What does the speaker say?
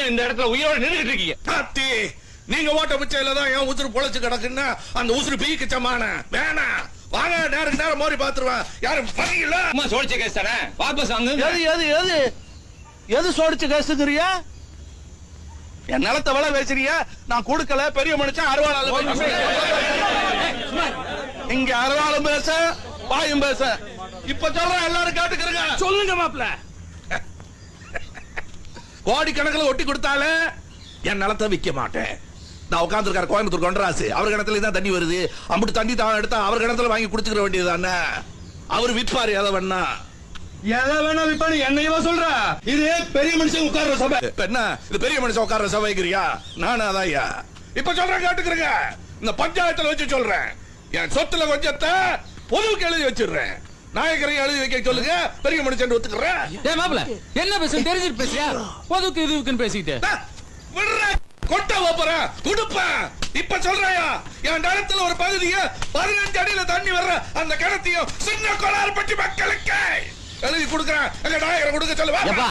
இந்த இடத்துல உயிரோட நின்றுட்டு இருக்கீங்க. அத்தி நீங்க ஓட்ட பிச்சையில தான் என் உசுறு பொழைச்சு கிடக்குன்னா அந்த உசுறு பீக்கு சமான வேணா வாங்க நேருக்கு நேரம் மோரி பாத்துருவேன். யாரும் வரீங்களா? அம்மா சோடிச்ச கேஸ் தானே வாபஸ் வாங்க. எது எது எது எது சோடிச்சு கேசுங்கிறியா? என் நிலத்தை விலை பேசுறிய? நான் கொடுக்கல. பெரிய மனுஷன் அறுவாளாலும் இங்க அறுவாளும் பேச பாயும் பேச. இப்ப சொல்றேன் எல்லாரும் கேட்டுக்கிறங்க. சொல்லுங்க மாப்ள. கோடிக்கணக்கில் ஒட்டி கொடுத்தாலே என் நிலத்தை விற்க மாட்டேன். நான் உட்கார்ந்து இருக்காரு கோயம்புத்தூர் கொண்டராசு. அவர் கிணத்துல தான் தண்ணி வருது. அம்பிட்டு தண்ணி தான் எடுத்தா அவர் கிணத்துல வாங்கி குடிச்சுக்கிற வேண்டியதுதானே. அவர் விற்பாரு எதை வேணா. எதை வேணா விப்பானு என்னையவா சொல்ற? இது பெரிய மனுஷன் உட்கார்ற சபை. என்ன இது பெரிய மனுஷன் உட்கார்ற சபைக்கிறியா? நானும் அதான்யா. இப்ப சொல்றேன் கேட்டுக்கிறங்க. இந்த பஞ்சாயத்துல வச்சு சொல்றேன். என் சொத்துல கொஞ்சத்தை பொதுவுக்கு எழுதி வச்சிடுறேன். நாயக்கரையும் எழுதி வைக்க சொல்லுங்க. பெரிய மனுஷன் ஒத்துக்கிறேன். ஏய் மாப்ள என்ன பேச தெரிஞ்சிட்டு பேசியா? பொதுக்கு இதுக்குன்னு பேசிக்கிட்டு கொட்ட போறேன் குடுப்பேன். இப்ப சொல்றேயா என் நிலத்துல ஒரு பகுதியை 15 அடியில தண்ணி வர்ற அந்த கிணத்தையும் சின்ன கோளாறு பற்றி மக்களுக்கு எழுதி கொடுக்குறேன். எங்க நாயகரை கொடுக்க சொல்லுவா.